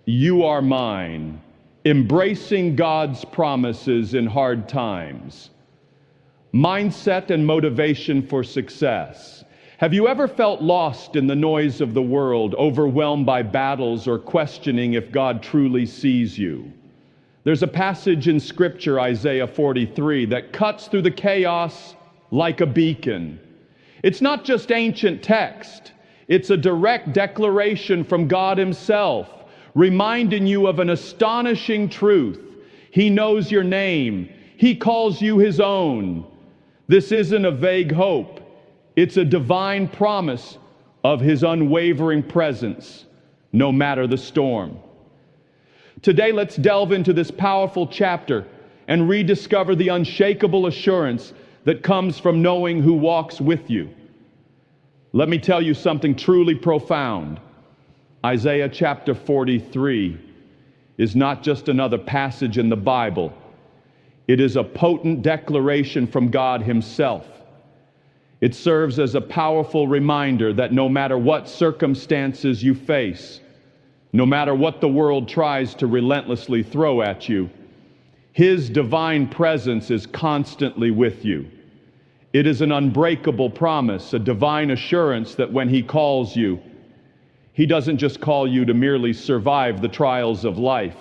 You are mine. Embracing God's promises in hard times. Mindset and motivation for success. Have you ever felt lost in the noise of the world, overwhelmed by battles, or questioning if God truly sees you? There's a passage in Scripture, Isaiah 43, that cuts through the chaos like a beacon. It's not just ancient text. It's a direct declaration from God Himself, reminding you of an astonishing truth. He knows your name. He calls you His own. This isn't a vague hope. It's a divine promise of His unwavering presence, no matter the storm. Today, let's delve into this powerful chapter and rediscover the unshakable assurance that comes from knowing who walks with you. Let me tell you something truly profound. Isaiah chapter 43 is not just another passage in the Bible. It is a potent declaration from God Himself. It serves as a powerful reminder that no matter what circumstances you face, no matter what the world tries to relentlessly throw at you, His divine presence is constantly with you. It is an unbreakable promise, a divine assurance that when He calls you, He doesn't just call you to merely survive the trials of life.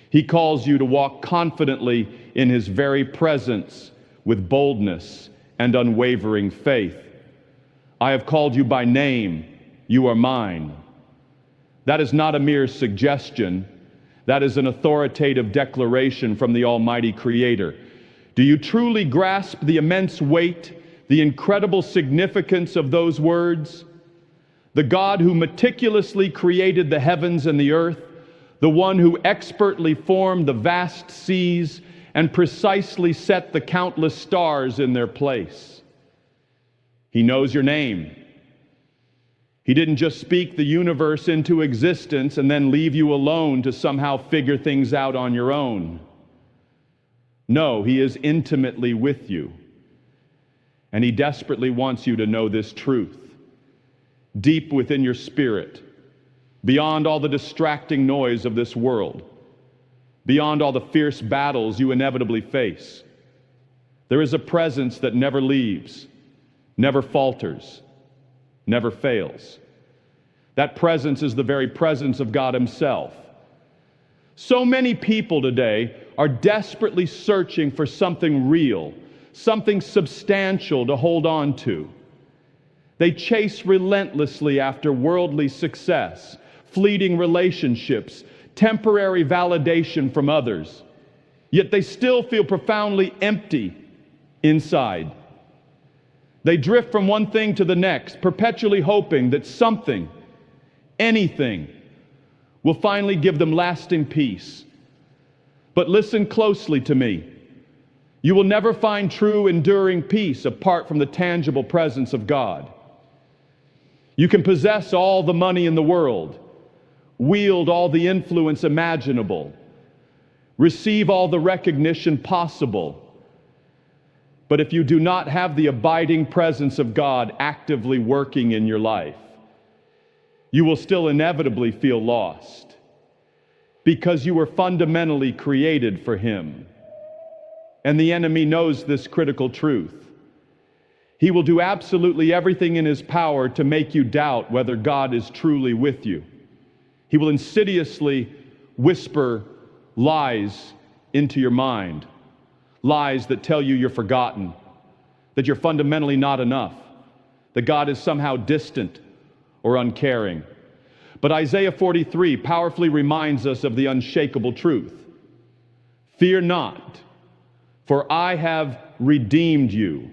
He calls you to walk confidently in His very presence with boldness and unwavering faith. I have called you by name. You are mine. That is not a mere suggestion. That is an authoritative declaration from the Almighty Creator. Do you truly grasp the immense weight, the incredible significance of those words? The God who meticulously created the heavens and the earth, the one who expertly formed the vast seas and precisely set the countless stars in their place. He knows your name. He didn't just speak the universe into existence and then leave you alone to somehow figure things out on your own. No, He is intimately with you. And He desperately wants you to know this truth. Deep within your spirit, beyond all the distracting noise of this world, beyond all the fierce battles you inevitably face, there is a presence that never leaves, never falters, never fails. That presence is the very presence of God Himself. So many people today are desperately searching for something real, something substantial to hold on to. They chase relentlessly after worldly success, fleeting relationships, temporary validation from others. Yet they still feel profoundly empty inside. They drift from one thing to the next, perpetually hoping that something, anything, will finally give them lasting peace. But listen closely to me. You will never find true, enduring peace apart from the tangible presence of God. You can possess all the money in the world, wield all the influence imaginable, receive all the recognition possible. But if you do not have the abiding presence of God actively working in your life, you will still inevitably feel lost, because you were fundamentally created for Him. And the enemy knows this critical truth. He will do absolutely everything in his power to make you doubt whether God is truly with you. He will insidiously whisper lies into your mind, lies that tell you you're forgotten, that you're fundamentally not enough, that God is somehow distant or uncaring. But Isaiah 43 powerfully reminds us of the unshakable truth. Fear not, for I have redeemed you.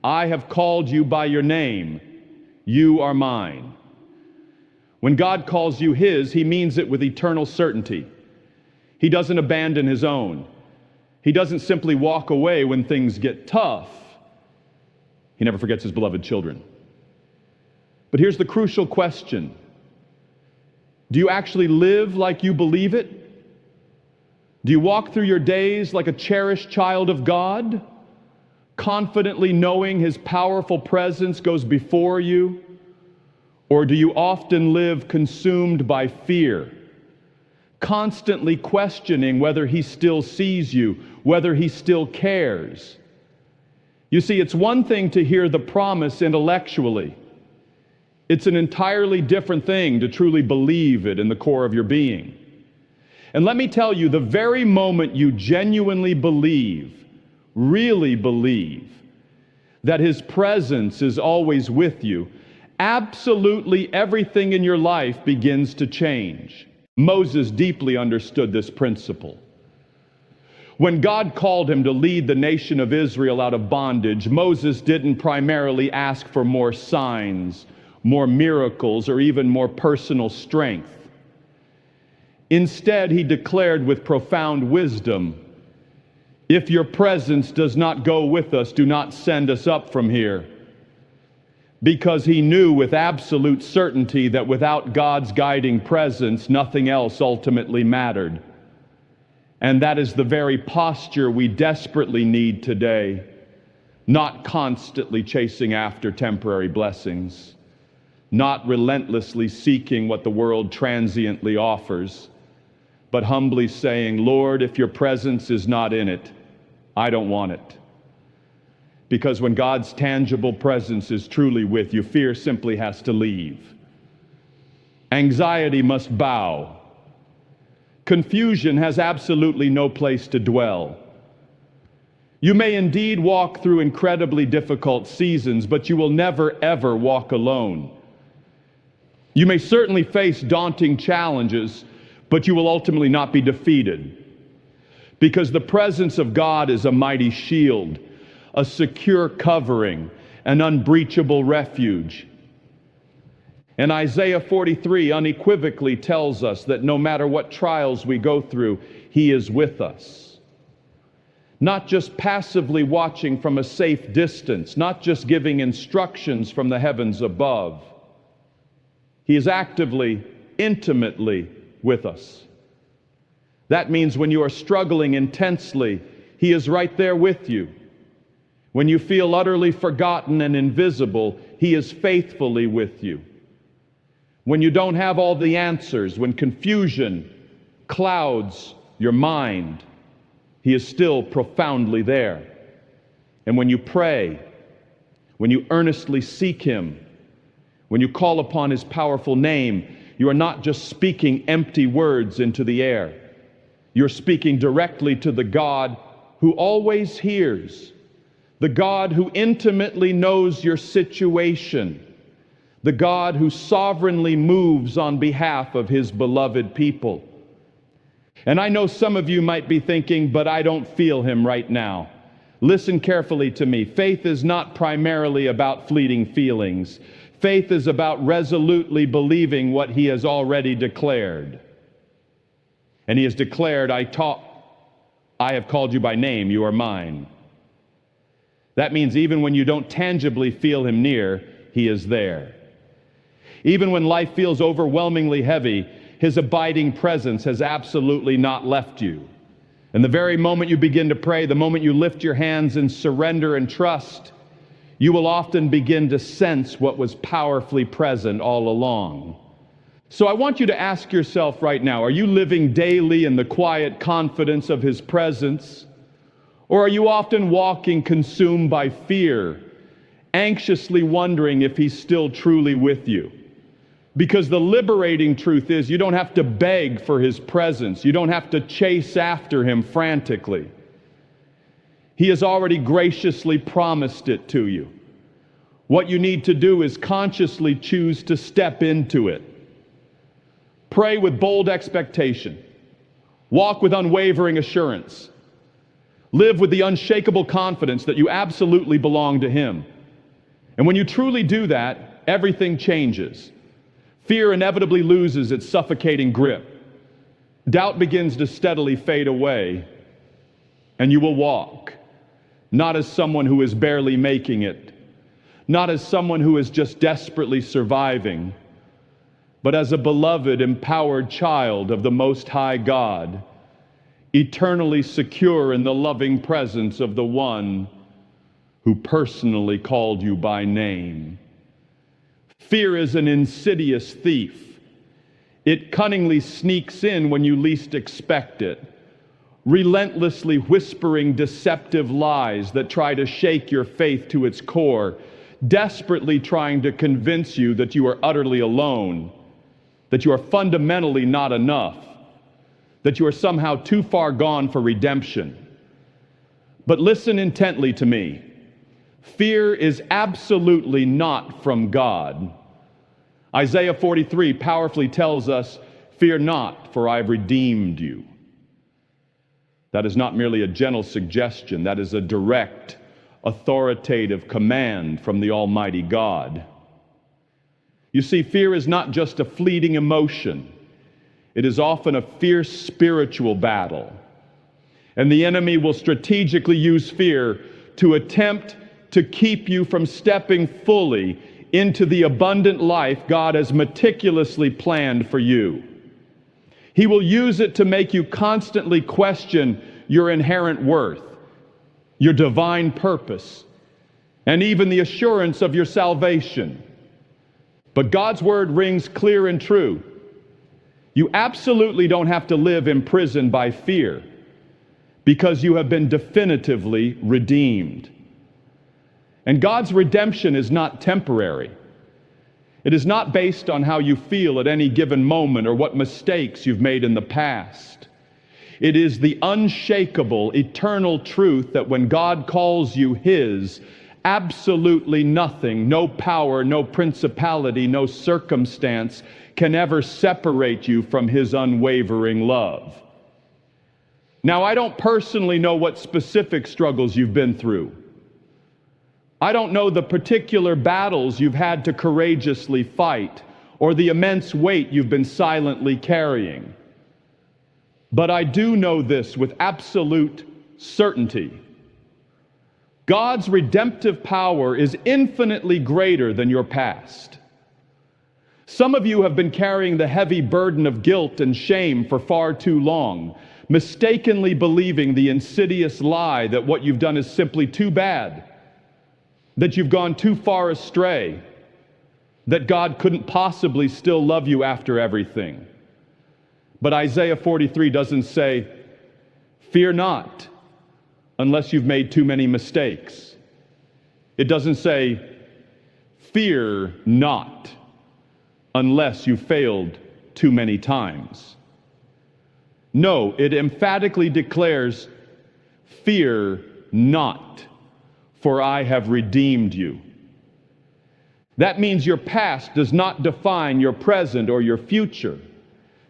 I have called you by your name. You are mine. When God calls you His, He means it with eternal certainty. He doesn't abandon His own. He doesn't simply walk away when things get tough. He never forgets His beloved children. But here's the crucial question. Do you actually live like you believe it? Do you walk through your days like a cherished child of God, confidently knowing His powerful presence goes before you? Or do you often live consumed by fear, constantly questioning whether he still sees you, whether he still cares. You see, it's one thing to hear the promise intellectually. It's an entirely different thing to truly believe it in the core of your being. And let me tell you, the very moment you genuinely believe, really believe, that his presence is always with you, absolutely everything in your life begins to change. Moses deeply understood this principle. When God called him to lead the nation of Israel out of bondage, Moses didn't primarily ask for more signs, more miracles, or even more personal strength. Instead, he declared with profound wisdom, "If your presence does not go with us, do not send us up from here." Because he knew with absolute certainty that without God's guiding presence, nothing else ultimately mattered. And that is the very posture we desperately need today, not constantly chasing after temporary blessings, not relentlessly seeking what the world transiently offers, but humbly saying, "Lord, if your presence is not in it, I don't want it." Because when God's tangible presence is truly with you, fear simply has to leave. Anxiety must bow. Confusion has absolutely no place to dwell. You may indeed walk through incredibly difficult seasons, but you will never, ever walk alone. You may certainly face daunting challenges, but you will ultimately not be defeated. Because the presence of God is a mighty shield, a secure covering, an unbreachable refuge. And Isaiah 43 unequivocally tells us that no matter what trials we go through, he is with us. Not just passively watching from a safe distance, not just giving instructions from the heavens above. He is actively, intimately with us. That means when you are struggling intensely, he is right there with you. When you feel utterly forgotten and invisible, he is faithfully with you. When you don't have all the answers, when confusion clouds your mind, he is still profoundly there. And when you pray, when you earnestly seek him, when you call upon his powerful name, you are not just speaking empty words into the air. You're speaking directly to the God who always hears, the God who intimately knows your situation, the God who sovereignly moves on behalf of his beloved people. And I know some of you might be thinking, but I don't feel him right now. Listen carefully to me. Faith is not primarily about fleeting feelings. Faith is about resolutely believing what he has already declared. And he has declared, I have called you by name, you are mine. That means even when you don't tangibly feel him near, he is there. Even when life feels overwhelmingly heavy, his abiding presence has absolutely not left you. And the very moment you begin to pray, the moment you lift your hands in surrender and trust, you will often begin to sense what was powerfully present all along. So I want you to ask yourself right now, are you living daily in the quiet confidence of his presence? Or are you often walking consumed by fear, anxiously wondering if he's still truly with you? Because the liberating truth is you don't have to beg for his presence. You don't have to chase after him frantically. He has already graciously promised it to you. What you need to do is consciously choose to step into it. Pray with bold expectation. Walk with unwavering assurance. Live with the unshakable confidence that you absolutely belong to him. And when you truly do that, everything changes. Fear inevitably loses its suffocating grip. Doubt begins to steadily fade away, and you will walk, not as someone who is barely making it, not as someone who is just desperately surviving, but as a beloved, empowered child of the Most High God, eternally secure in the loving presence of the one who personally called you by name. Fear is an insidious thief. It cunningly sneaks in when you least expect it, relentlessly whispering deceptive lies that try to shake your faith to its core, desperately trying to convince you that you are utterly alone, that you are fundamentally not enough, that you are somehow too far gone for redemption. But listen intently to me. Fear is absolutely not from God. Isaiah 43 powerfully tells us, "Fear not, for I have redeemed you." That is not merely a gentle suggestion. That is a direct, authoritative command from the Almighty God. You see, fear is not just a fleeting emotion. It is often a fierce spiritual battle. And the enemy will strategically use fear to attempt to keep you from stepping fully into the abundant life God has meticulously planned for you. He will use it to make you constantly question your inherent worth, your divine purpose, and even the assurance of your salvation. But God's word rings clear and true. You absolutely don't have to live imprisoned by fear, because you have been definitively redeemed. And God's redemption is not temporary. It is not based on how you feel at any given moment or what mistakes you've made in the past. It is the unshakable, eternal truth that when God calls you His, absolutely nothing, no power, no principality, no circumstance can ever separate you from His unwavering love. Now, I don't personally know what specific struggles you've been through. I don't know the particular battles you've had to courageously fight or the immense weight you've been silently carrying. But I do know this with absolute certainty. God's redemptive power is infinitely greater than your past. Some of you have been carrying the heavy burden of guilt and shame for far too long, mistakenly believing the insidious lie that what you've done is simply too bad, that you've gone too far astray, that God couldn't possibly still love you after everything. But Isaiah 43 doesn't say, "Fear not," unless you've made too many mistakes. It doesn't say, "Fear not," unless you failed too many times. No, it emphatically declares, "Fear not, for I have redeemed you." That means your past does not define your present or your future.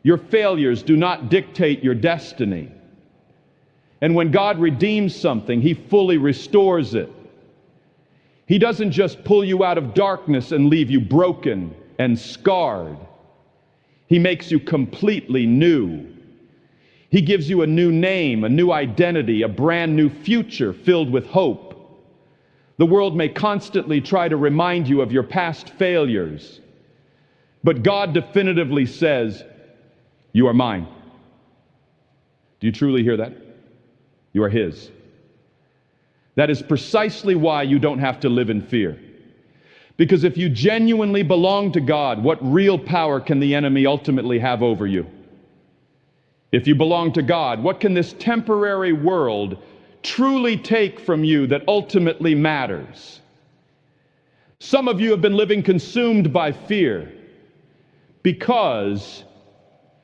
Your failures do not dictate your destiny. And when God redeems something, He fully restores it. He doesn't just pull you out of darkness and leave you broken and scarred. He makes you completely new. He gives you a new name, a new identity, a brand new future filled with hope. The world may constantly try to remind you of your past failures, but God definitively says, "You are mine." Do you truly hear that? You are His. That is precisely why you don't have to live in fear. Because if you genuinely belong to God, what real power can the enemy ultimately have over you? If you belong to God, what can this temporary world truly take from you that ultimately matters? Some of you have been living consumed by fear because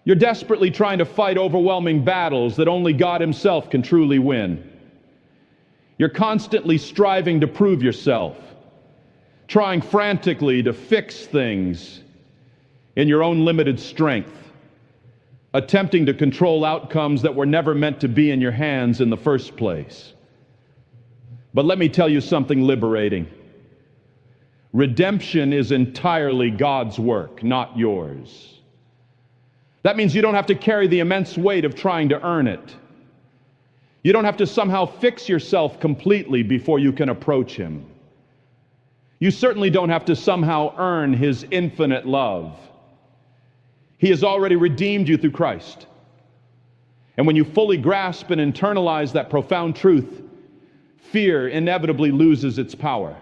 you're desperately trying to fight overwhelming battles that only God Himself can truly win. You're constantly striving to prove yourself, trying frantically to fix things in your own limited strength, attempting to control outcomes that were never meant to be in your hands in the first place. But let me tell you something liberating. Redemption is entirely God's work, not yours. That means you don't have to carry the immense weight of trying to earn it. You don't have to somehow fix yourself completely before you can approach Him. You certainly don't have to somehow earn His infinite love. He has already redeemed you through Christ. And when you fully grasp and internalize that profound truth, fear inevitably loses its power.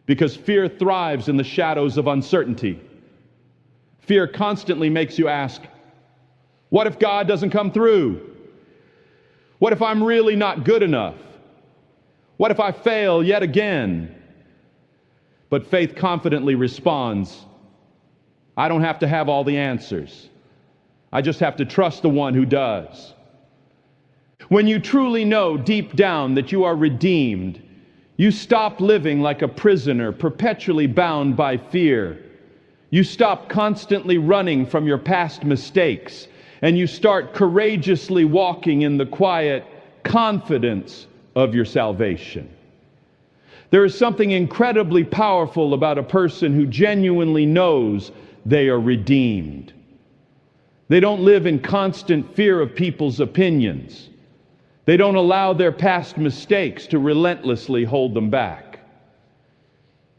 Because fear thrives in the shadows of uncertainty. Fear constantly makes you ask, what if God doesn't come through? What if I'm really not good enough? What if I fail yet again? But faith confidently responds, I don't have to have all the answers. I just have to trust the one who does. When you truly know deep down that you are redeemed, you stop living like a prisoner, perpetually bound by fear. You stop constantly running from your past mistakes, and you start courageously walking in the quiet confidence of your salvation. There is something incredibly powerful about a person who genuinely knows they are redeemed. They don't live in constant fear of people's opinions. They don't allow their past mistakes to relentlessly hold them back.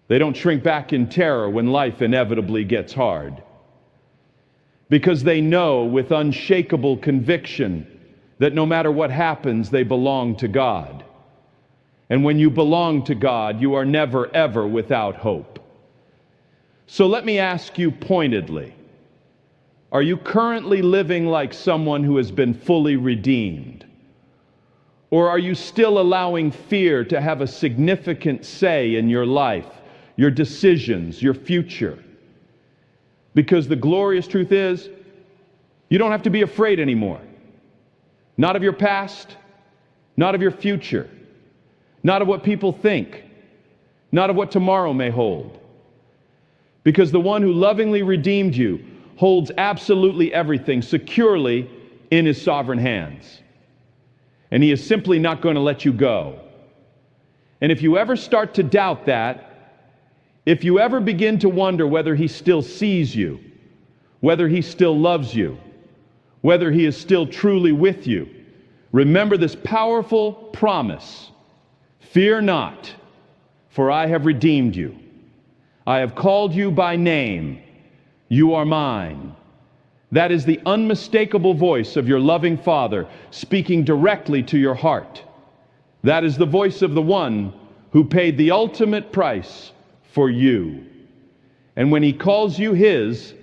They don't shrink back in terror when life inevitably gets hard. Because they know with unshakable conviction that no matter what happens, they belong to God. And when you belong to God, you are never, ever without hope. So let me ask you pointedly, are you currently living like someone who has been fully redeemed? Or are you still allowing fear to have a significant say in your life, your decisions, your future? Because the glorious truth is, you don't have to be afraid anymore. Not of your past, not of your future, not of what people think, not of what tomorrow may hold. Because the one who lovingly redeemed you holds absolutely everything securely in his sovereign hands. And he is simply not going to let you go. And if you ever start to doubt that, if you ever begin to wonder whether he still sees you, whether he still loves you, whether he is still truly with you, remember this powerful promise. Fear not, for I have redeemed you. I have called you by name. You are mine. That is the unmistakable voice of your loving Father speaking directly to your heart. That is the voice of the one who paid the ultimate price for you. And when he calls you his,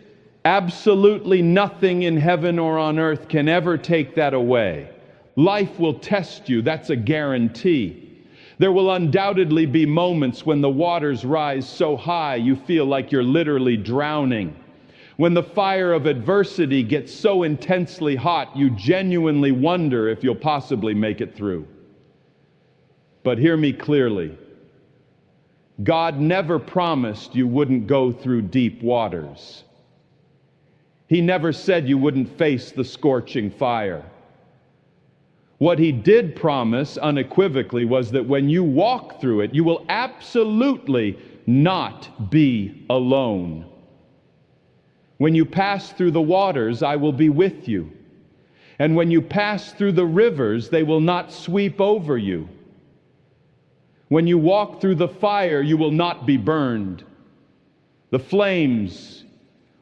absolutely nothing in heaven or on earth can ever take that away. Life will test you, that's a guarantee. There will undoubtedly be moments when the waters rise so high you feel like you're literally drowning. When the fire of adversity gets so intensely hot, you genuinely wonder if you'll possibly make it through. But hear me clearly. God never promised you wouldn't go through deep waters. He never said you wouldn't face the scorching fire. What he did promise unequivocally was that when you walk through it, you will absolutely not be alone. When you pass through the waters, I will be with you. And when you pass through the rivers, they will not sweep over you. When you walk through the fire, you will not be burned. The flames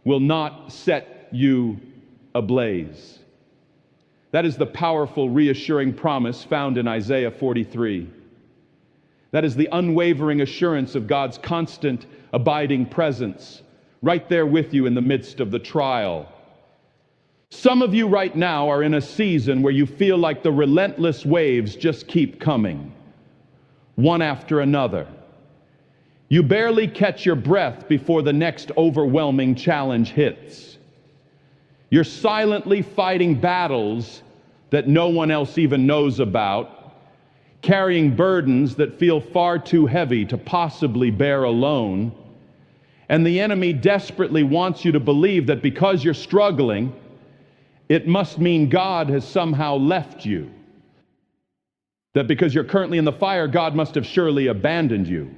will not set you ablaze. That is the powerful, reassuring promise found in Isaiah 43. That is the unwavering assurance of God's constant, abiding presence, right there with you in the midst of the trial. Some of you right now are in a season where you feel like the relentless waves just keep coming, one after another. You barely catch your breath before the next overwhelming challenge hits. You're silently fighting battles that no one else even knows about, carrying burdens that feel far too heavy to possibly bear alone. And the enemy desperately wants you to believe that because you're struggling, it must mean God has somehow left you. That because you're currently in the fire, God must have surely abandoned you.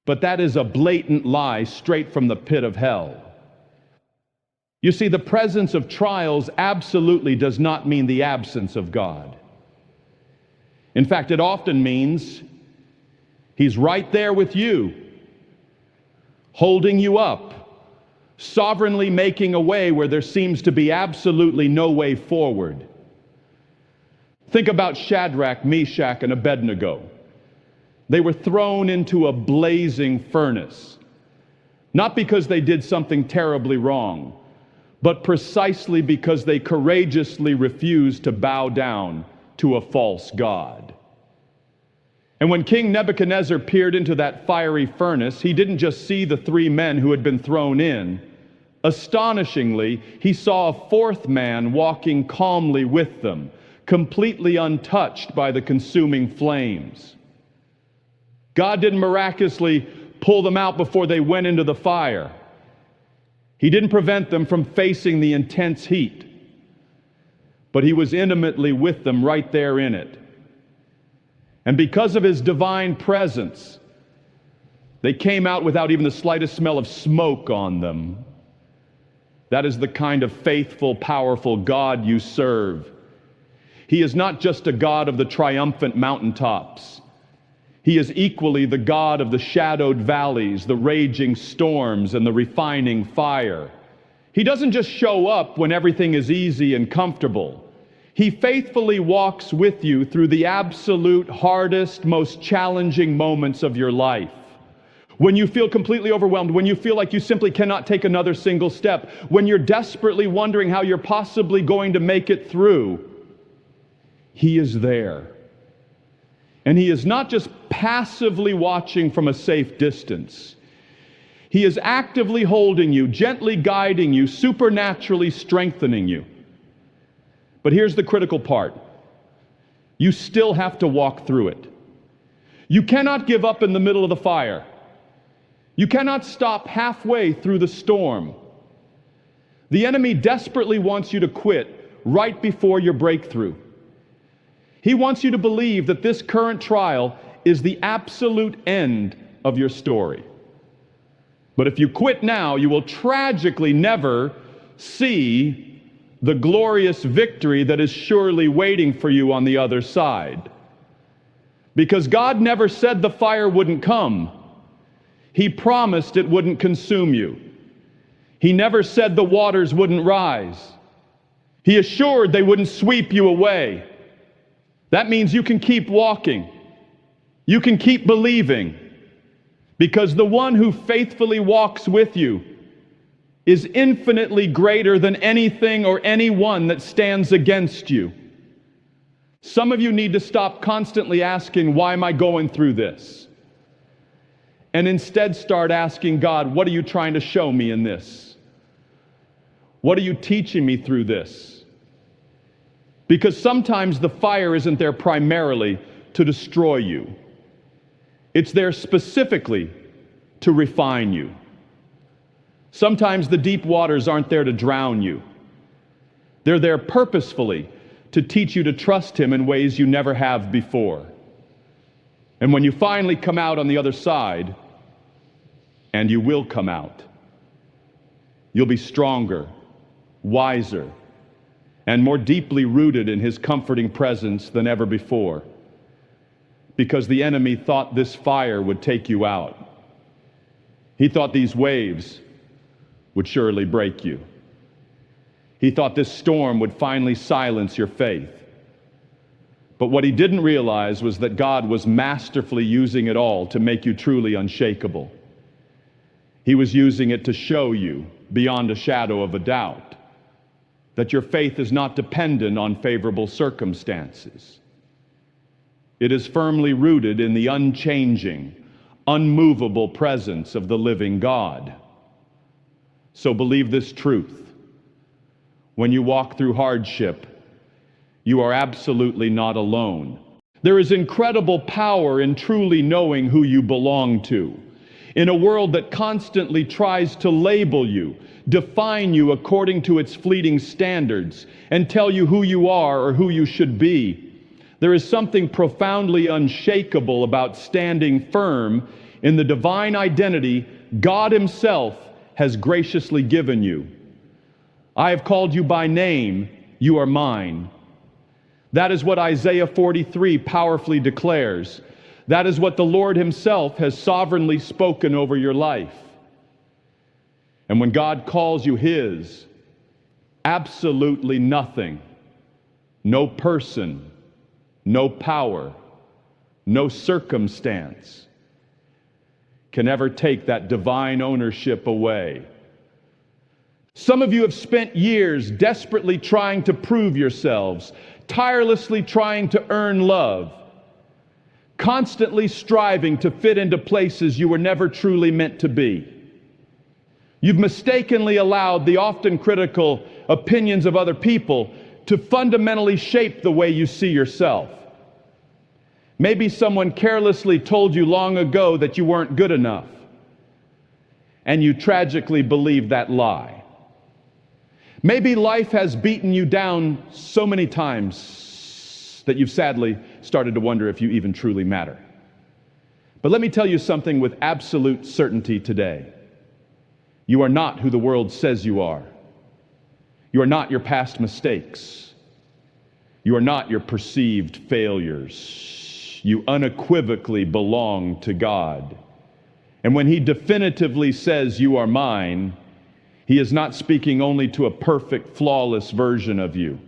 But that is a blatant lie straight from the pit of hell. You see, the presence of trials absolutely does not mean the absence of God. In fact, it often means He's right there with you, holding you up, sovereignly making a way where there seems to be absolutely no way forward. Think about Shadrach, Meshach, and Abednego. They were thrown into a blazing furnace. Not because they did something terribly wrong, but precisely because they courageously refused to bow down to a false god. And when King Nebuchadnezzar peered into that fiery furnace, he didn't just see the three men who had been thrown in. Astonishingly, he saw a fourth man walking calmly with them, completely untouched by the consuming flames. God didn't miraculously pull them out before they went into the fire. He didn't prevent them from facing the intense heat, but he was intimately with them right there in it. And because of his divine presence, they came out without even the slightest smell of smoke on them. That is the kind of faithful, powerful God you serve. He is not just a God of the triumphant mountaintops. He is equally the God of the shadowed valleys, the raging storms, and the refining fire. He doesn't just show up when everything is easy and comfortable. He faithfully walks with you through the absolute hardest, most challenging moments of your life. When you feel completely overwhelmed, when you feel like you simply cannot take another single step, when you're desperately wondering how you're possibly going to make it through, He is there. And He is not just passively watching from a safe distance. He is actively holding you, gently guiding you, supernaturally strengthening you. But here's the critical part. You still have to walk through it. You cannot give up in the middle of the fire. You cannot stop halfway through the storm. The enemy desperately wants you to quit right before your breakthrough. He wants you to believe that this current trial is the absolute end of your story. But if you quit now, you will tragically never see the glorious victory that is surely waiting for you on the other side. Because God never said the fire wouldn't come. He promised it wouldn't consume you. He never said the waters wouldn't rise. He assured they wouldn't sweep you away. That means you can keep walking. You can keep believing. Because the one who faithfully walks with you is infinitely greater than anything or anyone that stands against you. Some of you need to stop constantly asking, why am I going through this? And instead start asking God, what are you trying to show me in this? What are you teaching me through this? Because sometimes the fire isn't there primarily to destroy you. It's there specifically to refine you. Sometimes the deep waters aren't there to drown you. They're there purposefully to teach you to trust Him in ways you never have before. And when you finally come out on the other side, and you will come out, you'll be stronger, wiser, and more deeply rooted in His comforting presence than ever before. Because the enemy thought this fire would take you out. He thought these waves would surely break you. He thought this storm would finally silence your faith. But what he didn't realize was that God was masterfully using it all to make you truly unshakable. He was using it to show you, beyond a shadow of a doubt, that your faith is not dependent on favorable circumstances. It is firmly rooted in the unchanging, unmovable presence of the living God. So believe this truth. When you walk through hardship, you are absolutely not alone. There is incredible power in truly knowing who you belong to. In a world that constantly tries to label you, define you according to its fleeting standards, and tell you who you are or who you should be, there is something profoundly unshakable about standing firm in the divine identity God Himself has graciously given you. I have called you by name, you are mine. That is what Isaiah 43 powerfully declares. That is what the Lord Himself has sovereignly spoken over your life. And when God calls you His, absolutely nothing, no person, no power, no circumstance can ever take that divine ownership away. Some of you have spent years desperately trying to prove yourselves, tirelessly trying to earn love, constantly striving to fit into places you were never truly meant to be. You've mistakenly allowed the often critical opinions of other people to fundamentally shape the way you see yourself. Maybe someone carelessly told you long ago that you weren't good enough, and you tragically believed that lie. Maybe life has beaten you down so many times that you've sadly started to wonder if you even truly matter. But let me tell you something with absolute certainty today. You are not who the world says you are. You are not your past mistakes. You are not your perceived failures. You unequivocally belong to God. And when He definitively says, "You are mine," He is not speaking only to a perfect, flawless version of you.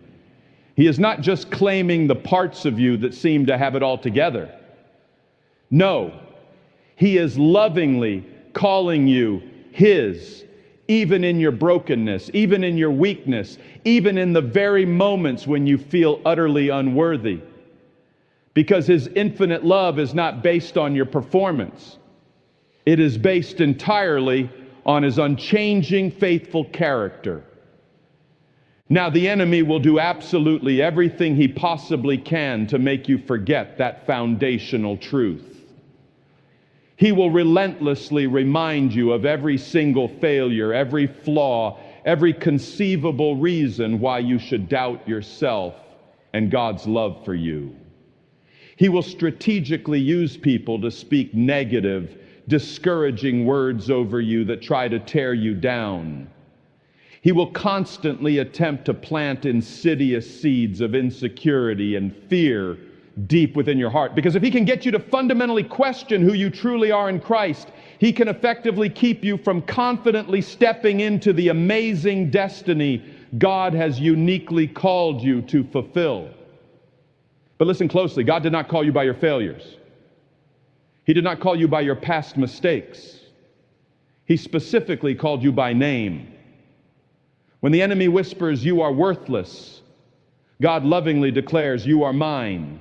He is not just claiming the parts of you that seem to have it all together. No, He is lovingly calling you His, even in your brokenness, even in your weakness, even in the very moments when you feel utterly unworthy. Because His infinite love is not based on your performance. It is based entirely on His unchanging, faithful character. Now, the enemy will do absolutely everything he possibly can to make you forget that foundational truth. He will relentlessly remind you of every single failure, every flaw, every conceivable reason why you should doubt yourself and God's love for you. He will strategically use people to speak negative, discouraging words over you that try to tear you down. He will constantly attempt to plant insidious seeds of insecurity and fear deep within your heart. Because if he can get you to fundamentally question who you truly are in Christ, he can effectively keep you from confidently stepping into the amazing destiny God has uniquely called you to fulfill. But listen closely, God did not call you by your failures. He did not call you by your past mistakes. He specifically called you by name. When the enemy whispers, "You are worthless," God lovingly declares, "You are mine."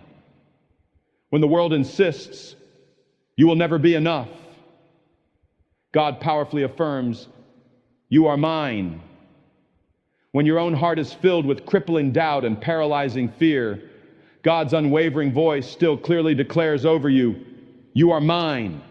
When the world insists, "You will never be enough," God powerfully affirms, "You are mine." When your own heart is filled with crippling doubt and paralyzing fear, God's unwavering voice still clearly declares over you, "You are mine."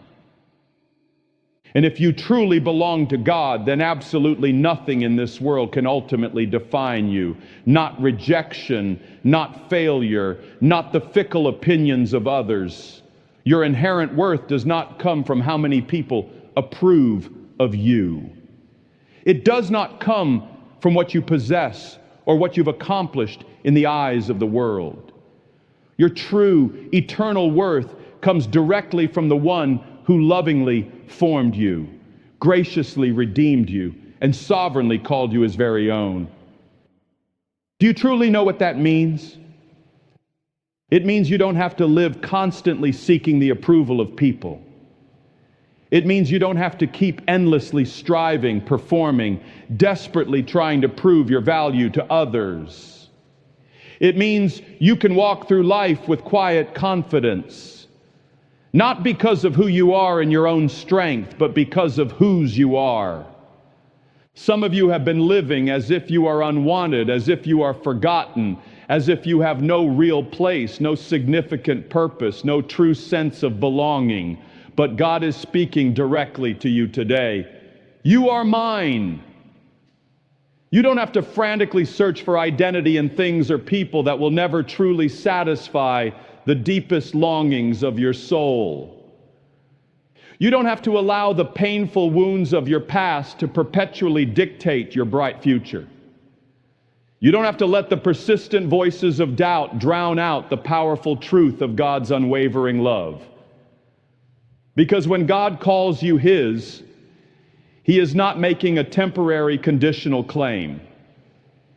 And if you truly belong to God, then absolutely nothing in this world can ultimately define you. Not rejection, not failure, not the fickle opinions of others. Your inherent worth does not come from how many people approve of you. It does not come from what you possess or what you've accomplished in the eyes of the world. Your true, eternal worth comes directly from the one who lovingly formed you, graciously redeemed you, and sovereignly called you his very own. Do you truly know what that means? It means you don't have to live constantly seeking the approval of people. It means you don't have to keep endlessly striving, performing, desperately trying to prove your value to others. It means you can walk through life with quiet confidence. Not because of who you are in your own strength, but because of whose you are. Some of you have been living as if you are unwanted, as if you are forgotten, as if you have no real place, no significant purpose, no true sense of belonging. But God is speaking directly to you today. You are mine. You don't have to frantically search for identity in things or people that will never truly satisfy the deepest longings of your soul. You don't have to allow the painful wounds of your past to perpetually dictate your bright future. You don't have to let the persistent voices of doubt drown out the powerful truth of God's unwavering love. Because when God calls you His, He is not making a temporary conditional claim.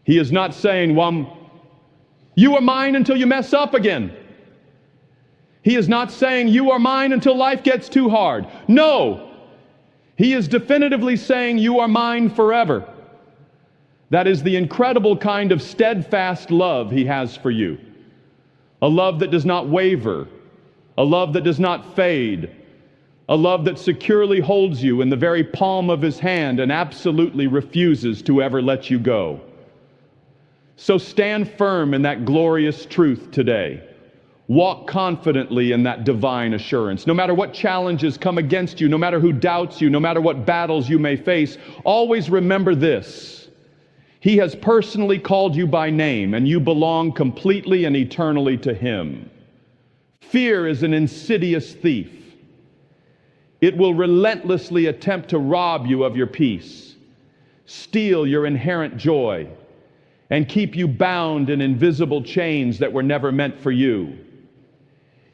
He is not saying, "Well, you are mine until you mess up again." He is not saying, "You are mine until life gets too hard." No, He is definitively saying, "You are mine forever." That is the incredible kind of steadfast love He has for you. A love that does not waver, a love that does not fade, a love that securely holds you in the very palm of His hand and absolutely refuses to ever let you go. So stand firm in that glorious truth today. Walk confidently in that divine assurance. No matter what challenges come against you, no matter who doubts you, no matter what battles you may face, always remember this: He has personally called you by name, and you belong completely and eternally to Him. Fear is an insidious thief. It will relentlessly attempt to rob you of your peace, steal your inherent joy, and keep you bound in invisible chains that were never meant for you.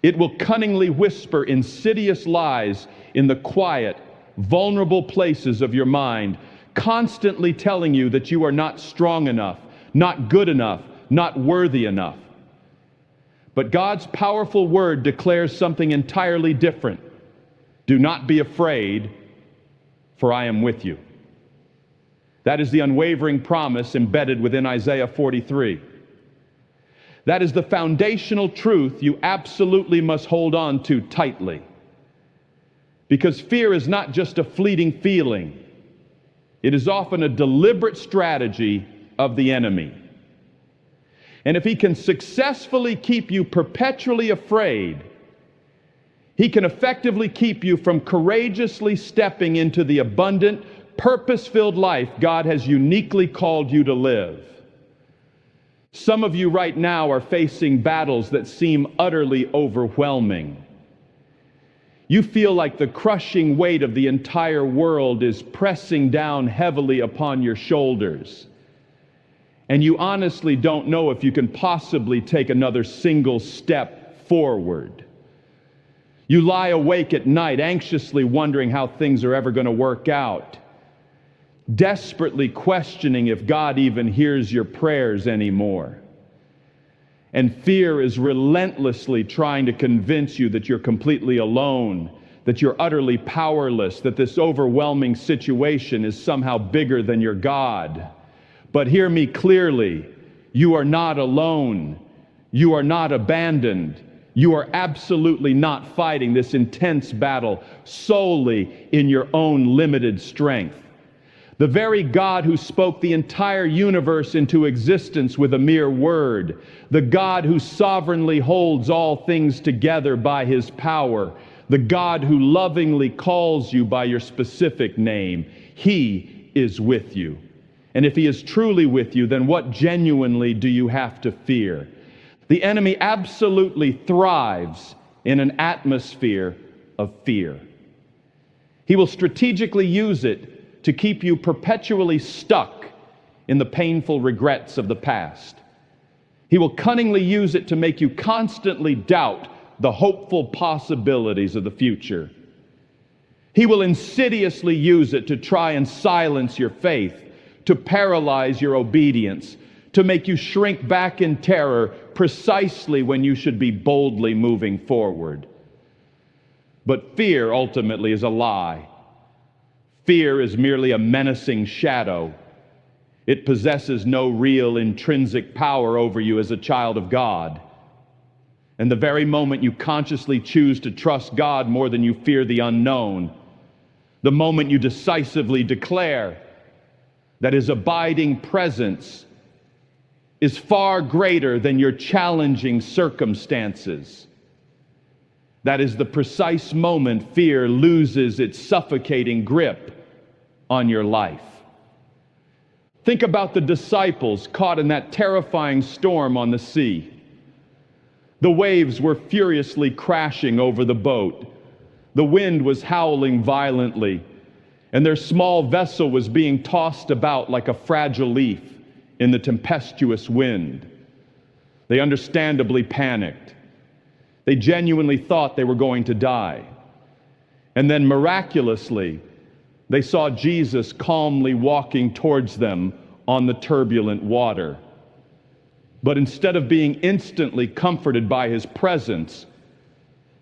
It will cunningly whisper insidious lies in the quiet, vulnerable places of your mind, constantly telling you that you are not strong enough, not good enough, not worthy enough. But God's powerful word declares something entirely different. Do not be afraid, for I am with you. That is the unwavering promise embedded within Isaiah 43. That is the foundational truth you absolutely must hold on to tightly. Because fear is not just a fleeting feeling. It is often a deliberate strategy of the enemy. And if he can successfully keep you perpetually afraid, he can effectively keep you from courageously stepping into the abundant, purpose-filled life God has uniquely called you to live. Some of you right now are facing battles that seem utterly overwhelming. You feel like the crushing weight of the entire world is pressing down heavily upon your shoulders. And you honestly don't know if you can possibly take another single step forward. You lie awake at night, anxiously wondering how things are ever going to work out, desperately questioning if God even hears your prayers anymore. And fear is relentlessly trying to convince you that you're completely alone, that you're utterly powerless, that this overwhelming situation is somehow bigger than your God. But hear me clearly, you are not alone. You are not abandoned. You are absolutely not fighting this intense battle solely in your own limited strength. The very God who spoke the entire universe into existence with a mere word, the God who sovereignly holds all things together by His power, the God who lovingly calls you by your specific name, He is with you. And if He is truly with you, then what genuinely do you have to fear? The enemy absolutely thrives in an atmosphere of fear. He will strategically use it to keep you perpetually stuck in the painful regrets of the past. He will cunningly use it to make you constantly doubt the hopeful possibilities of the future. He will insidiously use it to try and silence your faith, to paralyze your obedience, to make you shrink back in terror precisely when you should be boldly moving forward. But fear ultimately is a lie. Fear is merely a menacing shadow. It possesses no real intrinsic power over you as a child of God. And the very moment you consciously choose to trust God more than you fear the unknown, the moment you decisively declare that His abiding presence is far greater than your challenging circumstances, that is the precise moment fear loses its suffocating grip on your life. Think about the disciples caught in that terrifying storm on the sea. The waves were furiously crashing over the boat. The wind was howling violently, and their small vessel was being tossed about like a fragile leaf in the tempestuous wind. They understandably panicked. They genuinely thought they were going to die. And then miraculously, they saw Jesus calmly walking towards them on the turbulent water. But instead of being instantly comforted by His presence,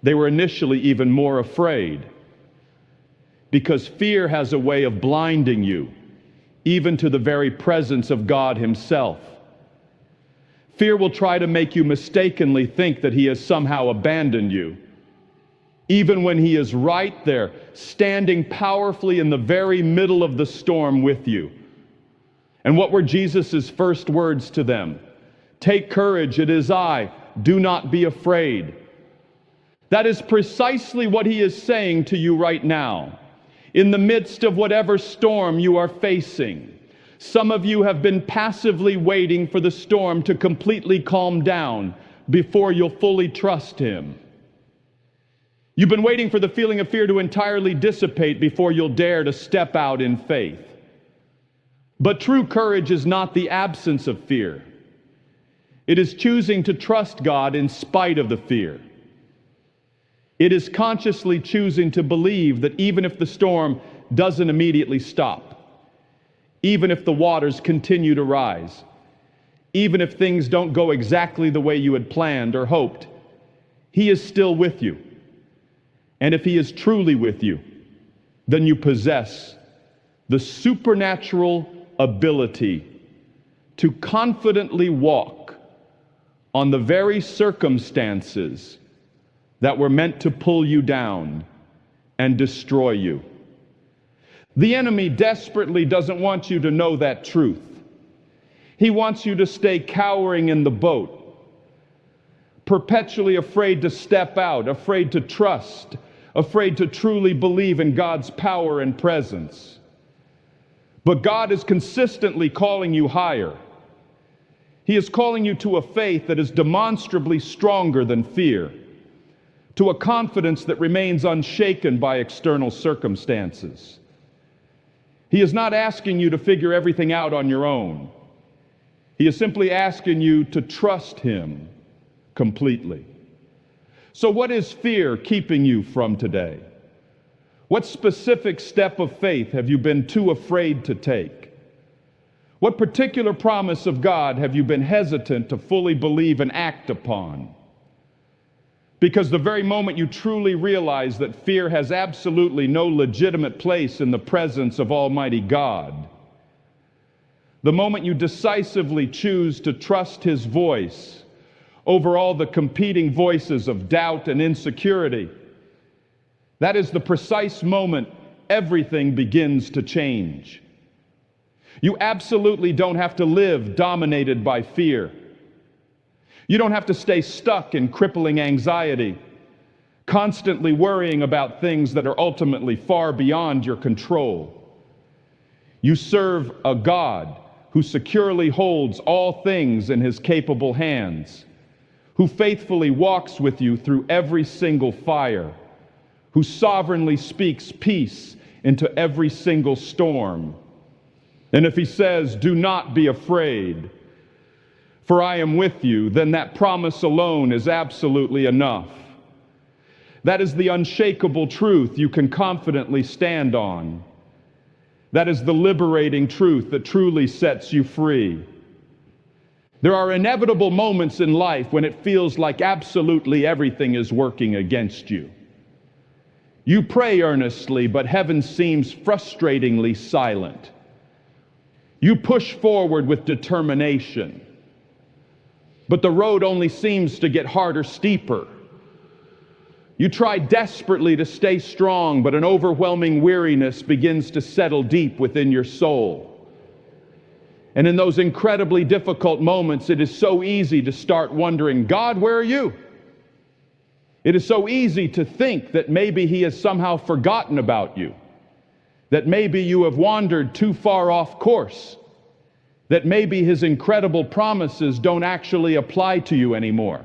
they were initially even more afraid. because fear has a way of blinding you, even to the very presence of God Himself. Fear will try to make you mistakenly think that He has somehow abandoned you, even when He is right there, standing powerfully in the very middle of the storm with you. And what were Jesus' first words to them? Take courage, it is I, do not be afraid. That is precisely what He is saying to you right now. In the midst of whatever storm you are facing, some of you have been passively waiting for the storm to completely calm down before you'll fully trust Him. You've been waiting for the feeling of fear to entirely dissipate before you'll dare to step out in faith. But true courage is not the absence of fear. It is choosing to trust God in spite of the fear. It is consciously choosing to believe that even if the storm doesn't immediately stop, even if the waters continue to rise, even if things don't go exactly the way you had planned or hoped, He is still with you. And if He is truly with you, then you possess the supernatural ability to confidently walk on the very circumstances that were meant to pull you down and destroy you. The enemy desperately doesn't want you to know that truth. He wants you to stay cowering in the boat, perpetually afraid to step out, afraid to trust, afraid to truly believe in God's power and presence. But God is consistently calling you higher. He is calling you to a faith that is demonstrably stronger than fear, to a confidence that remains unshaken by external circumstances. He is not asking you to figure everything out on your own. He is simply asking you to trust Him completely. So what is fear keeping you from today? What specific step of faith have you been too afraid to take? What particular promise of God have you been hesitant to fully believe and act upon? Because the very moment you truly realize that fear has absolutely no legitimate place in the presence of Almighty God, the moment you decisively choose to trust His voice over all the competing voices of doubt and insecurity, that is the precise moment everything begins to change. You absolutely don't have to live dominated by fear. You don't have to stay stuck in crippling anxiety, constantly worrying about things that are ultimately far beyond your control. You serve a God who securely holds all things in His capable hands, who faithfully walks with you through every single fire, who sovereignly speaks peace into every single storm. And if He says, "Do not be afraid, for I am with you," then that promise alone is absolutely enough. That is the unshakable truth you can confidently stand on. That is the liberating truth that truly sets you free. There are inevitable moments in life when it feels like absolutely everything is working against you. You pray earnestly, but heaven seems frustratingly silent. You push forward with determination, but the road only seems to get harder, steeper. You try desperately to stay strong, but an overwhelming weariness begins to settle deep within your soul. And in those incredibly difficult moments, it is so easy to start wondering, God, where are you? It is so easy to think that maybe He has somehow forgotten about you, that maybe you have wandered too far off course, that maybe His incredible promises don't actually apply to you anymore.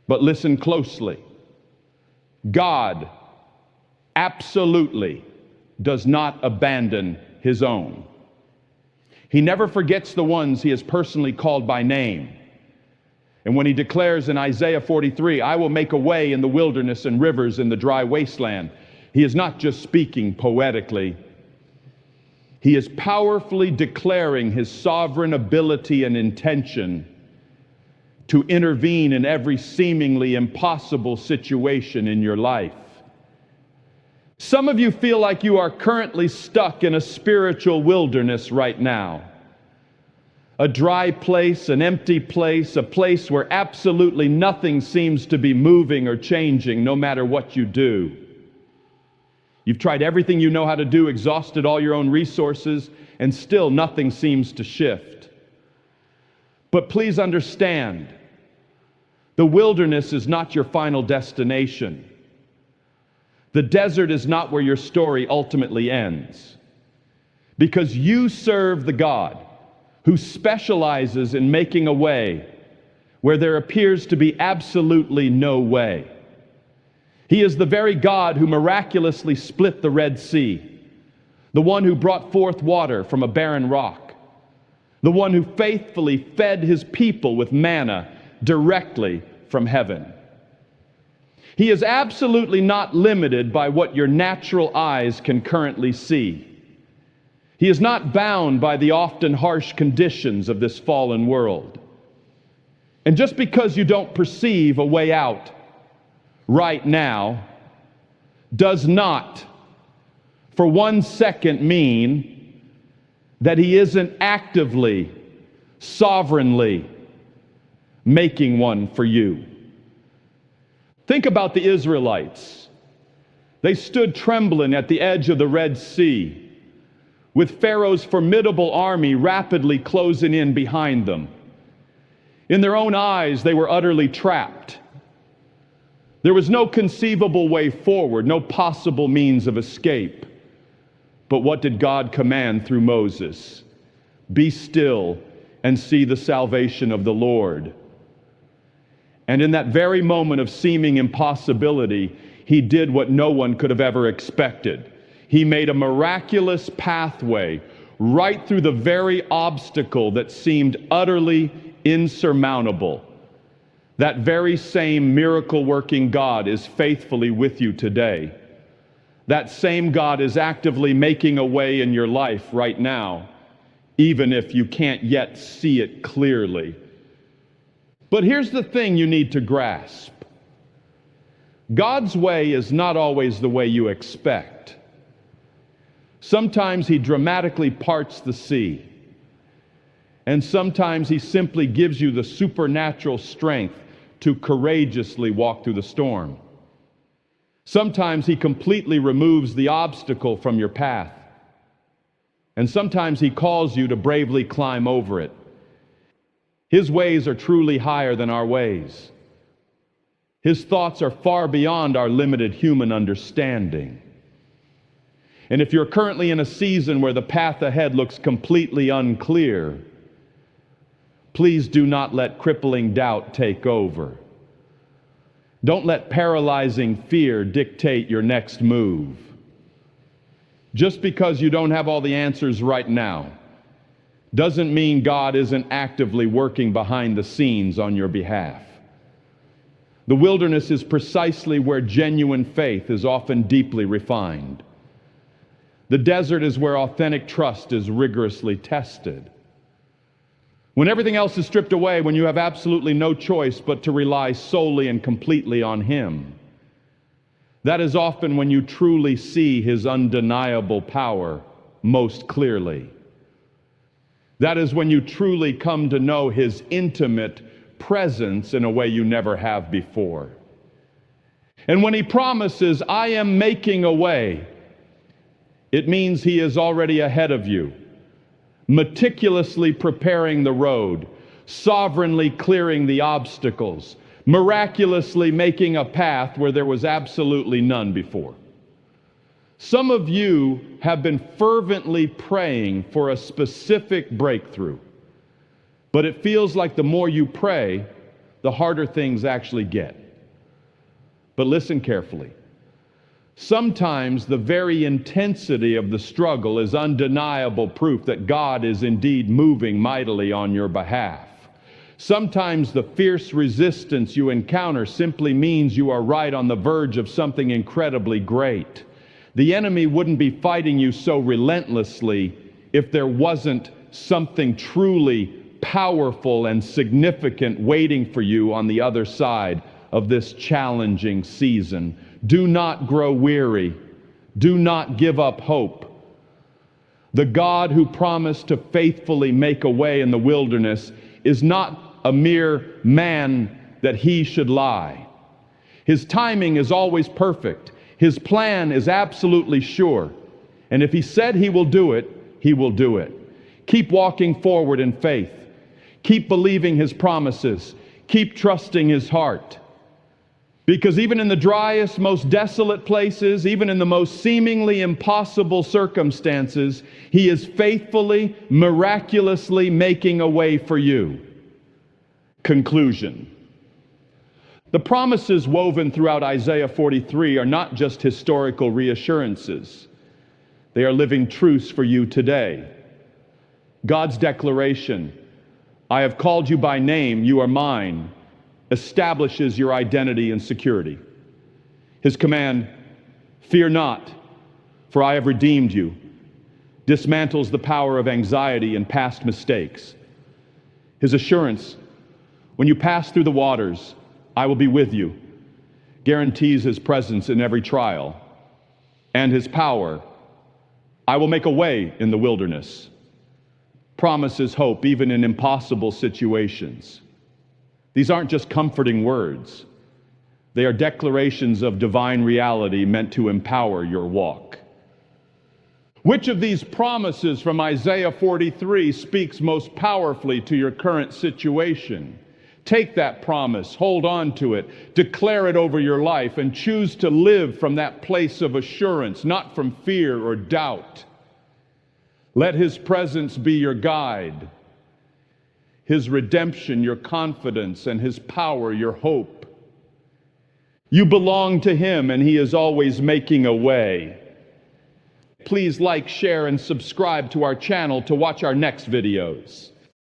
But listen closely. God absolutely does not abandon His own. He never forgets the ones He has personally called by name. And when He declares in Isaiah 43, "I will make a way in the wilderness and rivers in the dry wasteland," He is not just speaking poetically. He is powerfully declaring His sovereign ability and intention to intervene in every seemingly impossible situation in your life. Some of you feel like you are currently stuck in a spiritual wilderness right now. A dry place, an empty place, a place where absolutely nothing seems to be moving or changing no matter what you do. You've tried everything you know how to do, exhausted all your own resources, and still nothing seems to shift. But please understand, the wilderness is not your final destination. The desert is not where your story ultimately ends. Because you serve the God who specializes in making a way where there appears to be absolutely no way. He is the very God who miraculously split the Red Sea, the one who brought forth water from a barren rock, the one who faithfully fed his people with manna directly from heaven. He is absolutely not limited by what your natural eyes can currently see. He is not bound by the often harsh conditions of this fallen world. And just because you don't perceive a way out right now does not for 1 second mean that he isn't actively, sovereignly making one for you. Think about the Israelites. They stood trembling at the edge of the Red Sea, with Pharaoh's formidable army rapidly closing in behind them. In their own eyes, they were utterly trapped. There was no conceivable way forward, no possible means of escape. But what did God command through Moses? Be still and see the salvation of the Lord. And in that very moment of seeming impossibility, he did what no one could have ever expected. He made a miraculous pathway right through the very obstacle that seemed utterly insurmountable. That very same miracle-working God is faithfully with you today. That same God is actively making a way in your life right now, even if you can't yet see it clearly. But here's the thing you need to grasp. God's way is not always the way you expect. Sometimes he dramatically parts the sea, and sometimes he simply gives you the supernatural strength to courageously walk through the storm. Sometimes he completely removes the obstacle from your path, and sometimes he calls you to bravely climb over it. His ways are truly higher than our ways. His thoughts are far beyond our limited human understanding. And if you're currently in a season where the path ahead looks completely unclear, please do not let crippling doubt take over. Don't let paralyzing fear dictate your next move. Just because you don't have all the answers right now doesn't mean God isn't actively working behind the scenes on your behalf. The wilderness is precisely where genuine faith is often deeply refined. The desert is where authentic trust is rigorously tested. When everything else is stripped away, when you have absolutely no choice but to rely solely and completely on Him, that is often when you truly see His undeniable power most clearly. That is when you truly come to know His intimate presence in a way you never have before. And when He promises, I am making a way, it means He is already ahead of you, meticulously preparing the road, sovereignly clearing the obstacles, miraculously making a path where there was absolutely none before. Some of you have been fervently praying for a specific breakthrough, but it feels like the more you pray, the harder things actually get. But listen carefully. Sometimes the very intensity of the struggle is undeniable proof that God is indeed moving mightily on your behalf. Sometimes the fierce resistance you encounter simply means you are right on the verge of something incredibly great. The enemy wouldn't be fighting you so relentlessly if there wasn't something truly powerful and significant waiting for you on the other side of this challenging season. Do not grow weary. Do not give up hope. The God who promised to faithfully make a way in the wilderness is not a mere man that he should lie. His timing is always perfect. His plan is absolutely sure. And if he said he will do it, he will do it. Keep walking forward in faith. Keep believing his promises. Keep trusting his heart. Because even in the driest, most desolate places, even in the most seemingly impossible circumstances, he is faithfully, miraculously making a way for you. Conclusion. The promises woven throughout Isaiah 43 are not just historical reassurances. They are living truths for you today. God's declaration, "I have called you by name, you are mine," establishes your identity and security. His command, "Fear not, for I have redeemed you," dismantles the power of anxiety and past mistakes. His assurance, "When you pass through the waters, I will be with you," guarantees his presence in every trial. And his power, "I will make a way in the wilderness," promises hope even in impossible situations. These aren't just comforting words. They are declarations of divine reality meant to empower your walk. Which of these promises from Isaiah 43 speaks most powerfully to your current situation? Take that promise, hold on to it, declare it over your life, and choose to live from that place of assurance, not from fear or doubt. Let his presence be your guide, his redemption your confidence, and his power your hope. You belong to him, and he is always making a way. Please like, share, and subscribe to our channel to watch our next videos.